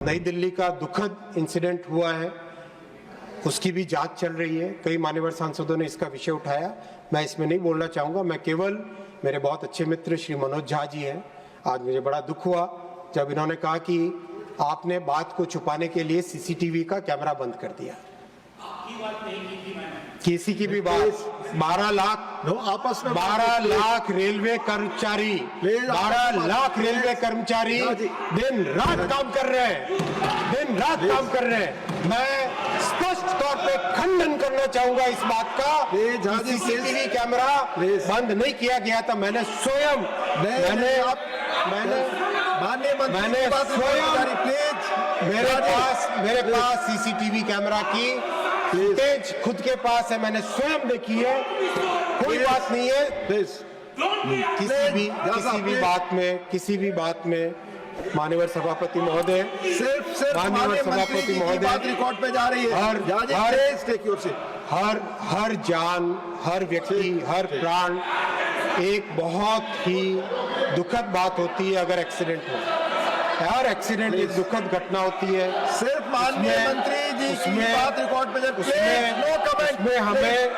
नई दिल्ली का दुखद इंसिडेंट हुआ है, उसकी भी जांच चल रही है। कई मान्यवर सांसदों ने इसका विषय उठाया, मैं इसमें नहीं बोलना चाहूँगा। मैं केवल, मेरे बहुत अच्छे मित्र श्री मनोज झा जी हैं, आज मुझे बड़ा दुख हुआ जब इन्होंने कहा कि आपने बात को छुपाने के लिए सीसीटीवी का कैमरा बंद कर दिया। किसी की भी बात 12 लाख आपस में 12 लाख रेलवे कर्मचारी 12 लाख रेलवे कर्मचारी दिन रात काम कर रहे हैं, दिन रात काम कर रहे हैं। मैं स्पष्ट तौर पे खंडन करना चाहूंगा इस बात का। सीसीटीवी कैमरा बंद नहीं किया गया था। मैंने स्वयं मेरे पास सीसीटीवी कैमरा की फुटेज खुद के पास है, मैंने स्वयं देखी है। कोई बात नहीं है। किसी भी बात में माननीय सभापति महोदय, सिर्फ माननीय सभापति महोदय रिकॉर्ड पे जा रही है। हर जान, हर व्यक्ति, हर प्राण एक बहुत ही दुखद बात होती है। अगर एक्सीडेंट हो, हर एक्सीडेंट एक दुखद घटना होती है। सिर्फ माननीय मंत्री जी की बात रिकॉर्ड पे उसमें हमें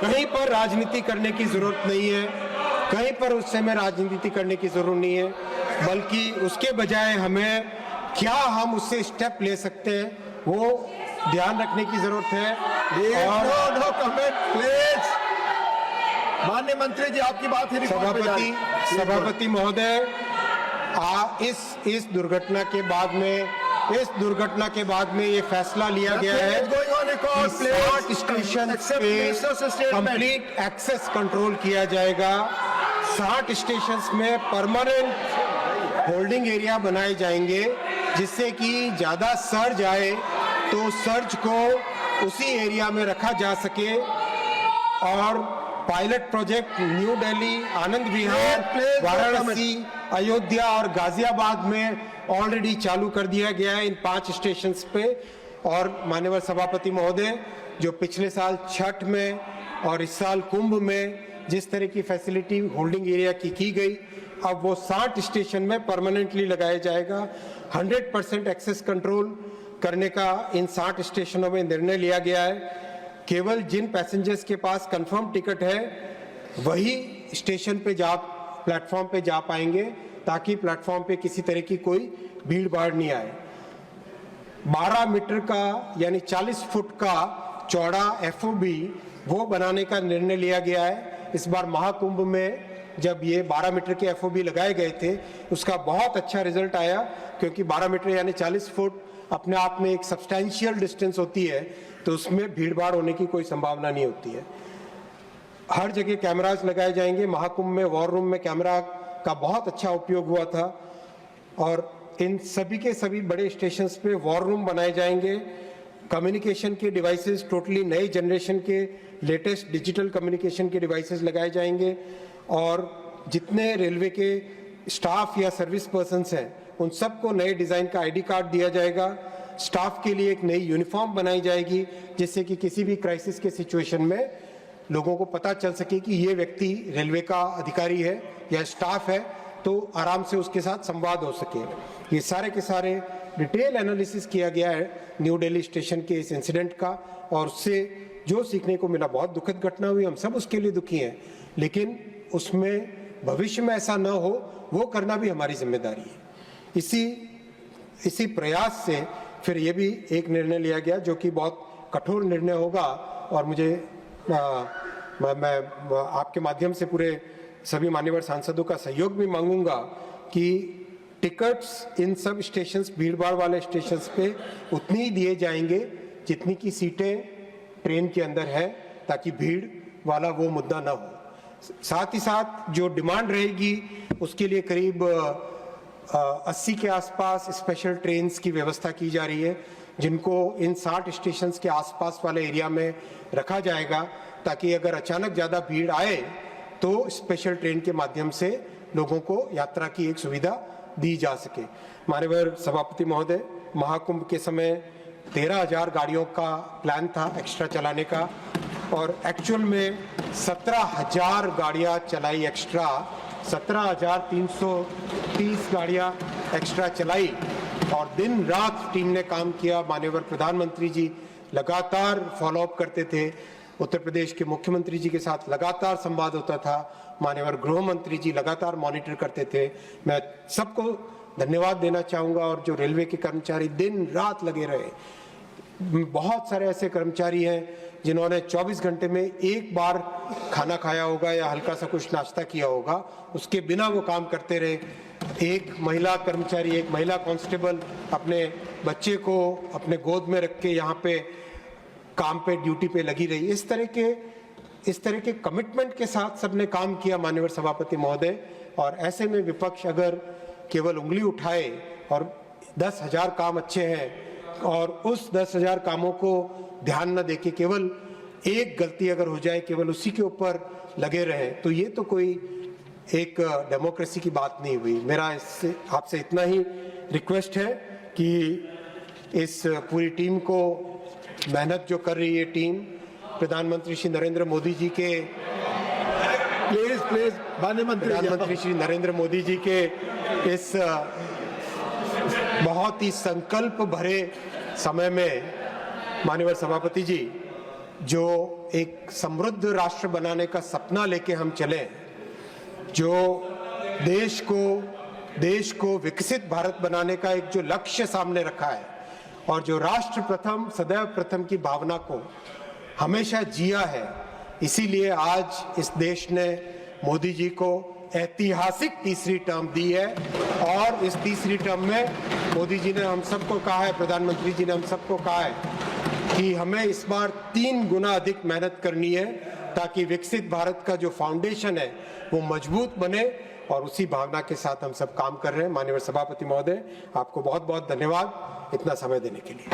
कहीं पर राजनीति करने की जरूरत नहीं है, कहीं पर उस समय राजनीति करने की जरूरत नहीं है, बल्कि उसके बजाय हमें क्या हम उससे स्टेप ले सकते हैं वो ध्यान रखने की जरूरत है। और नो कमेंट प्लीज। माननीय मंत्री जी आपकी बात है सभापति महोदय, इस दुर्घटना के बाद में ये फैसला लिया गया है कि 60 स्टेशन पे कंप्लीट एक्सेस कंट्रोल किया जाएगा। 60 स्टेशंस में परमानेंट होल्डिंग एरिया बनाए जाएंगे, जिससे कि ज्यादा सर्ज आए तो सर्ज को उसी एरिया में रखा जा सके। और pilot project new Delhi, Anand Vihar, Varanasi, Ayodhya और गाजियाबाद में ऑलरेडी चालू कर दिया गया है इन 5 स्टेशंस पे। और माननीय सभापति महोदय, जो पिछले साल छठ में और इस साल कुंभ में जिस तरह की फैसिलिटी होल्डिंग एरिया की गई, अब वो 60 स्टेशन में परमानेंटली लगाया जाएगा। 100% एक्सेस कंट्रोल करने का इन 60 स्टेशनों में निर्णय लिया गया है। केवल जिन पैसेंजर्स के पास कंफर्म टिकट है वही स्टेशन पे प्लेटफॉर्म पे जा पाएंगे, ताकि प्लेटफॉर्म पे किसी तरह की कोई भीड़ भाड़ नहीं आए। 12 मीटर का यानी 40 फुट का चौड़ा FOB वो बनाने का निर्णय लिया गया है। इस बार महाकुंभ में जब ये 12 मीटर के FOB लगाए गए थे, उसका बहुत अच्छा रिजल्ट आया, क्योंकि 12 मीटर यानी 40 फुट अपने आप में एक सब्सटैंशियल डिस्टेंस होती है, तो उसमें भीड़ भाड़ होने की कोई संभावना नहीं होती है। हर जगह कैमरास लगाए जाएंगे। महाकुंभ में वॉर रूम में कैमरा का बहुत अच्छा उपयोग हुआ था, और इन सभी के सभी बड़े स्टेशंस पे वॉर रूम बनाए जाएंगे। कम्युनिकेशन के डिवाइसेस टोटली नए जनरेशन के लेटेस्ट डिजिटल कम्युनिकेशन के डिवाइसेस लगाए जाएंगे। और जितने रेलवे के स्टाफ या सर्विस पर्सन्स हैं उन सबको नए डिज़ाइन का ID कार्ड दिया जाएगा। स्टाफ के लिए एक नई यूनिफॉर्म बनाई जाएगी, जिससे कि किसी भी क्राइसिस के सिचुएशन में लोगों को पता चल सके कि ये व्यक्ति रेलवे का अधिकारी है या स्टाफ है, तो आराम से उसके साथ संवाद हो सके। ये सारे के सारे डिटेल एनालिसिस किया गया है न्यू दिल्ली स्टेशन के इस इंसिडेंट का, और उससे जो सीखने को मिला, बहुत दुखद घटना हुई, हम सब उसके लिए दुखी हैं, लेकिन उसमें भविष्य में ऐसा न हो वो करना भी हमारी जिम्मेदारी है। इसी प्रयास से फिर ये भी एक निर्णय लिया गया, जो कि बहुत कठोर निर्णय होगा, और मुझे मैं आपके माध्यम से पूरे सभी मान्यवर सांसदों का सहयोग भी मांगूंगा कि टिकट्स इन सब स्टेशंस, भीड़ भाड़ वाले स्टेशंस पे उतनी ही दिए जाएंगे जितनी की सीटें ट्रेन के अंदर है, ताकि भीड़ वाला वो मुद्दा ना हो। साथ ही साथ जो डिमांड रहेगी उसके लिए करीब 80 के आसपास स्पेशल ट्रेन्स की व्यवस्था की जा रही है, जिनको इन 60 स्टेशंस के आसपास वाले एरिया में रखा जाएगा, ताकि अगर अचानक ज़्यादा भीड़ आए तो स्पेशल ट्रेन के माध्यम से लोगों को यात्रा की एक सुविधा दी जा सके। माननीय सभापति महोदय, महाकुंभ के समय 13,000 गाड़ियों का प्लान था एक्स्ट्रा चलाने का, और एक्चुअल में 17,000 गाड़ियाँ चलाई एक्स्ट्रा, 17,330 गाड़ियाँ एक्स्ट्रा चलाई। और दिन रात टीम ने काम किया। माननीय प्रधानमंत्री जी लगातार फॉलोअप करते थे, उत्तर प्रदेश के मुख्यमंत्री जी के साथ लगातार संवाद होता था, माननीय गृह मंत्री जी लगातार मॉनिटर करते थे। मैं सबको धन्यवाद देना चाहूँगा, और जो रेलवे के कर्मचारी दिन रात लगे रहे, बहुत सारे ऐसे कर्मचारी हैं जिन्होंने 24 घंटे में एक बार खाना खाया होगा या हल्का सा कुछ नाश्ता किया होगा, उसके बिना वो काम करते रहे। एक महिला कर्मचारी, एक महिला कांस्टेबल अपने बच्चे को अपने गोद में रख के यहाँ पे काम पे ड्यूटी पे लगी रही। इस तरह के कमिटमेंट के साथ सबने काम किया माननीय सभापति महोदय। और ऐसे में विपक्ष अगर केवल उंगली उठाए और 10,000 काम अच्छे हैं और उस 10,000 कामों को ध्यान न देके केवल एक गलती अगर हो जाए, केवल उसी के ऊपर लगे रहे, तो ये तो कोई एक डेमोक्रेसी की बात नहीं हुई। मेरा इससे आपसे इतना ही रिक्वेस्ट है कि इस पूरी टीम को, मेहनत जो कर रही है टीम, प्रधानमंत्री श्री नरेंद्र मोदी जी के प्लीज प्रधानमंत्री श्री नरेंद्र मोदी जी के इस बहुत ही संकल्प भरे समय में माननीय सभापति जी, जो एक समृद्ध राष्ट्र बनाने का सपना लेके हम चले, जो देश को विकसित भारत बनाने का एक जो लक्ष्य सामने रखा है, और जो राष्ट्र प्रथम सदैव प्रथम की भावना को हमेशा जिया है, इसीलिए आज इस देश ने मोदी जी को ऐतिहासिक तीसरी टर्म दी है। और इस तीसरी टर्म में मोदी जी ने हम सबको कहा है, प्रधानमंत्री जी ने हम सबको कहा है कि हमें इस बार 3 गुना अधिक मेहनत करनी है, ताकि विकसित भारत का जो फाउंडेशन है वो मजबूत बने। और उसी भावना के साथ हम सब काम कर रहे हैं। माननीय सभापति महोदय, आपको बहुत बहुत धन्यवाद इतना समय देने के लिए।